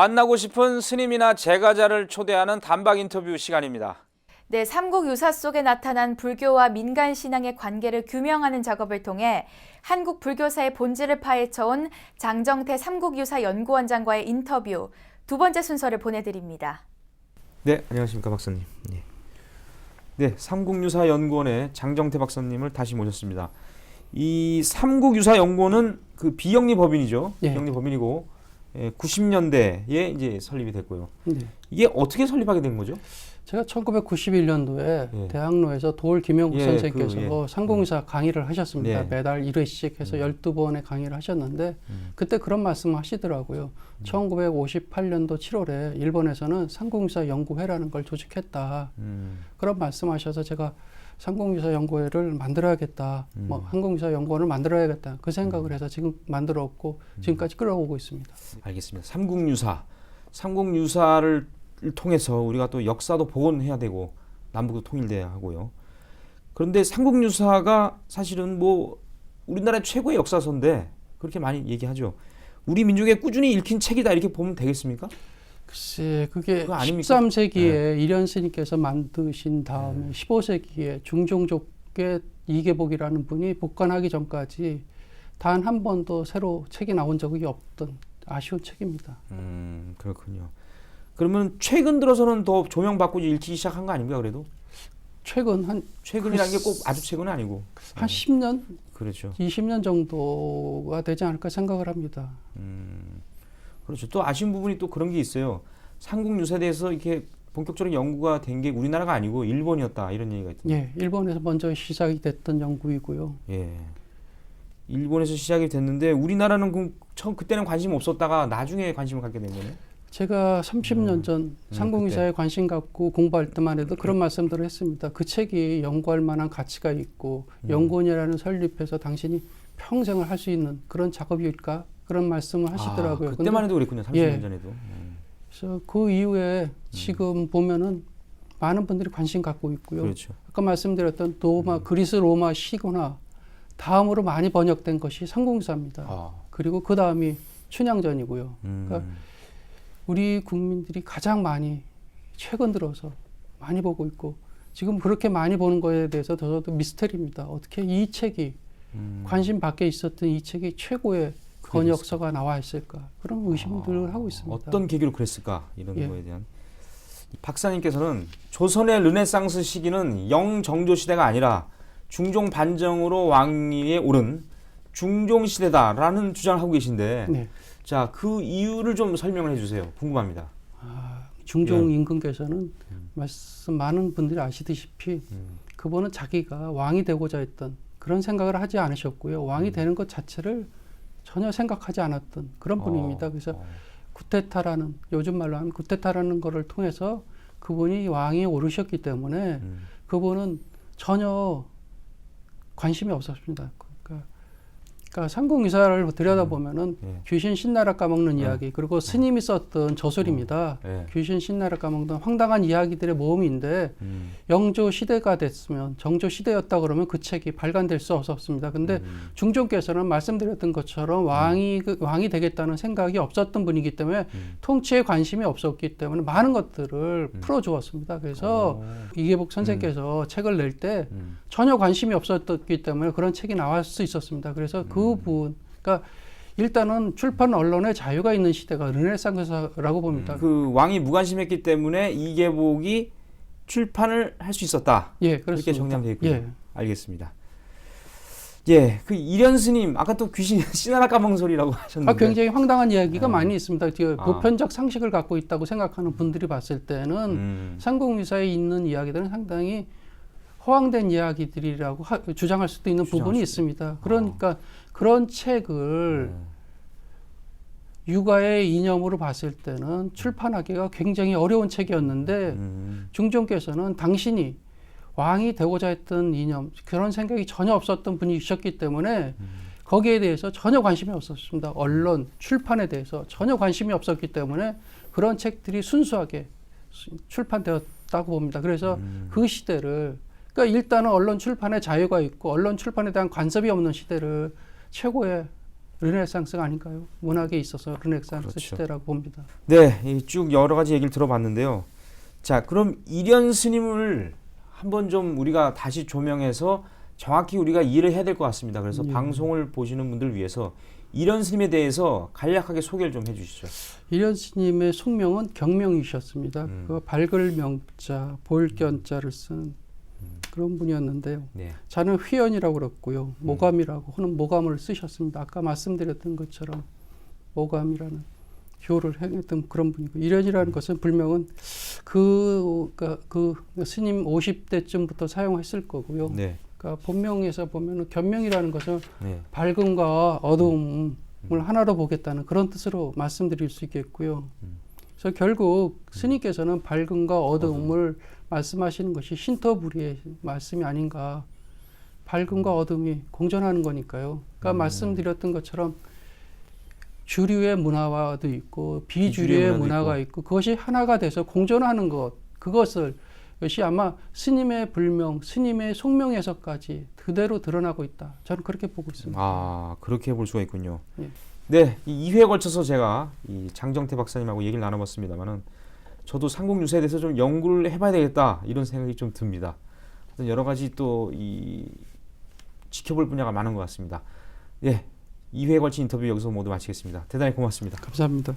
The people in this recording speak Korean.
만나고 싶은 스님이나 제가자를 초대하는 단박 인터뷰 시간입니다. 네, 삼국 유사 속에 나타난 불교와 민간 신앙의 관계를 규명하는 작업을 통해 한국 불교사의 본질을 파헤쳐온 장정태 삼국유사연구원장과의 인터뷰 두 번째 순서를 보내드립니다. 네, 안녕하십니까 박사님. 네, 삼국유사연구원의 장정태 박사님을 다시 모셨습니다. 이 삼국유사연구원은 그 비영리 법인이죠. 예. 비영리 법인이고 90년대에 이제 설립이 됐고요. 네. 이게 어떻게 설립하게 된 거죠? 제가 1991년도에 예. 대학로에서 도올 김영국 예, 선생님께서 삼국유사 강의를 하셨습니다. 네. 매달 1회씩 해서 12번의 강의를 하셨는데 그때 그런 말씀을 하시더라고요. 1958년도 7월에 일본에서는 삼국유사 연구회라는 걸 조직했다. 그런 말씀하셔서 제가 삼국유사 연구회를 만들어야겠다. 뭐 한국유사 연구원을 만들어야겠다. 그 생각을 해서 지금 만들었고 지금까지 끌어오고 있습니다. 알겠습니다. 삼국유사를 통해서 우리가 또 역사도 복원해야 되고 남북도 통일돼야 하고요. 그런데 삼국유사가 사실은 뭐 우리나라의 최고의 역사서인데 그렇게 많이 얘기하죠. 우리 민족의 꾸준히 읽힌 책이다 이렇게 보면 되겠습니까? 글쎄, 그게 그거 아닙니까? 13세기에 이련 스님께서 만드신 다음에 15세기에 중종족의 이계복이라는 분이 복간하기 전까지 단 한 번도 새로 책이 나온 적이 없던 아쉬운 책입니다. 그렇군요. 그러면 최근 들어서는 더 조명받고 읽히기 시작한 거 아닙니까? 그래도 최근이라는 게 꼭 아주 최근은 아니고 한 10년, 그렇죠. 20년 정도가 되지 않을까 생각을 합니다. 그렇죠. 또 아쉬운 부분이 또 그런 게 있어요. 삼국유사에 대해서 이렇게 본격적인 연구가 된 게 우리나라가 아니고 일본이었다 이런 얘기가 있던데. 예, 일본에서 먼저 시작이 됐던 연구이고요. 예. 일본에서 시작이 됐는데 우리나라는 그때는 관심 없었다가 나중에 관심을 갖게 된 거네. 제가 30년 전 삼국유사에 관심 갖고 공부할 때만 해도 그런 말씀들을 했습니다. 그 책이 연구할 만한 가치가 있고 연구원이라는 설립해서 당신이 평생을 할 수 있는 그런 작업일까? 그런 말씀을 하시더라고요. 그때만 해도 그랬군요. 30년 예. 전에도. 그래서 그 이후에 지금 보면은 많은 분들이 관심 갖고 있고요. 그렇죠. 아까 말씀드렸던 그리스 로마 시거나 다음으로 많이 번역된 것이 삼국유사입니다. 그리고 그 다음이 춘향전이고요. 그러니까 우리 국민들이 가장 많이 최근 들어서 많이 보고 있고 지금 그렇게 많이 보는 거에 대해서 저도 미스터리입니다. 어떻게 이 책이 관심 밖에 있었던 이 책이 최고의 번역서가 나와 있을까 그런 의심들을 하고 있습니다. 어떤 계기로 그랬을까 이런 예. 거에 대한 박사님께서는 조선의 르네상스 시기는 영정조 시대가 아니라 중종 반정으로 왕위에 오른 중종 시대다라는 주장을 하고 계신데 네. 자, 그 이유를 좀 설명을 해주세요. 궁금합니다. 중종 예. 임금께서는 많은 분들이 아시다시피 그분은 자기가 왕이 되고자 했던 그런 생각을 하지 않으셨고요. 왕이 되는 것 자체를 전혀 생각하지 않았던 그런 분입니다. 그래서 쿠데타라는 요즘 말로 하면 쿠데타라는 거를 통해서 그분이 왕위에 오르셨기 때문에 그분은 전혀 관심이 없었습니다. 그러니까 삼국유사를 들여다보면은 귀신 신나라 까먹는 이야기 그리고 스님이 썼던 저술입니다. 귀신 신나라 까먹는 황당한 이야기들의 모음인데 영조 시대가 됐으면 정조 시대였다 그러면 그 책이 발간될 수 없었습니다. 근데 중종께서는 말씀드렸던 것처럼 왕이 되겠다는 생각이 없었던 분이기 때문에 통치에 관심이 없었기 때문에 많은 것들을 풀어주었습니다. 그래서 이계복 선생께서 책을 낼 때 전혀 관심이 없었기 때문에 그런 책이 나올 수 있었습니다. 그래서 그러니까 일단은 출판 언론의 자유가 있는 시대가 르네상스라고 봅니다. 그 왕이 무관심했기 때문에 이계복이 출판을 할 수 있었다. 예, 그렇게 그렇습니다. 정리하면 되겠군요. 예. 알겠습니다. 예, 그 이련 스님 아까 또 귀신 씨나라 까먹는 소리라고 하셨는데 굉장히 황당한 이야기가 많이 있습니다. 보편적 상식을 갖고 있다고 생각하는 분들이 봤을 때는 삼국유사에 있는 이야기들은 상당히 허황된 이야기들이라고 주장할 수도 있는 부분이 있습니다. 그러니까 그런 책을 육아의 이념으로 봤을 때는 출판하기가 굉장히 어려운 책이었는데 중종께서는 당신이 왕이 되고자 했던 이념 그런 생각이 전혀 없었던 분이셨기 때문에 거기에 대해서 전혀 관심이 없었습니다. 언론, 출판에 대해서 전혀 관심이 없었기 때문에 그런 책들이 순수하게 출판되었다고 봅니다. 그래서 그 시대를 그러니까 일단은 언론 출판에 자유가 있고 언론 출판에 대한 간섭이 없는 시대를 최고의 르네상스가 아닌가요? 문학에 있어서 르네상스 그렇죠. 시대라고 봅니다. 네, 이쭉 여러 가지 얘기를 들어봤는데요. 자, 그럼 이련 스님을 한번 좀 우리가 다시 조명해서 정확히 우리가 이해를 해야 될 것 같습니다. 그래서 예. 방송을 보시는 분들 위해서 이련 스님에 대해서 간략하게 소개를 좀 해주시죠. 이련 스님의 속명은 경명이셨습니다. 그 밝을 명자, 볼견자를 쓴 그런 분이었는데요. 네, 자는 휘연이라고 그랬고요. 모감이라고 하는 모감을 쓰셨습니다. 아까 말씀드렸던 것처럼 모감이라는 교를 행했던 그런 분이고, 이련이라는 것은 불명은 그 스님 50대쯤부터 사용했을 거고요. 네, 그러니까 본명에서 보면은 견명이라는 것은 네, 밝음과 어두움을 하나로 보겠다는 그런 뜻으로 말씀드릴 수 있겠고요. 그래서 결국 스님께서는 밝음과 어두움을 말씀하시는 것이 신터불이의 말씀이 아닌가. 밝음과 어둠이 공존하는 거니까요. 그러니까 말씀드렸던 것처럼 주류의 문화도 있고 비주류의 문화가 있고 그것이 하나가 돼서 공존하는 것, 그것을 이것이 아마 스님의 불명, 스님의 속명에서까지 그대로 드러나고 있다. 저는 그렇게 보고 있습니다. 아, 그렇게 볼 수가 있군요. 예. 네, 이 2회에 걸쳐서 제가 이 장정태 박사님하고 얘기를 나눠봤습니다만은 저도 삼국유사에 대해서 좀 연구를 해봐야 되겠다 이런 생각이 좀 듭니다. 여러 가지 또 이 지켜볼 분야가 많은 것 같습니다. 예, 2회에 걸친 인터뷰 여기서 모두 마치겠습니다. 대단히 고맙습니다. 감사합니다.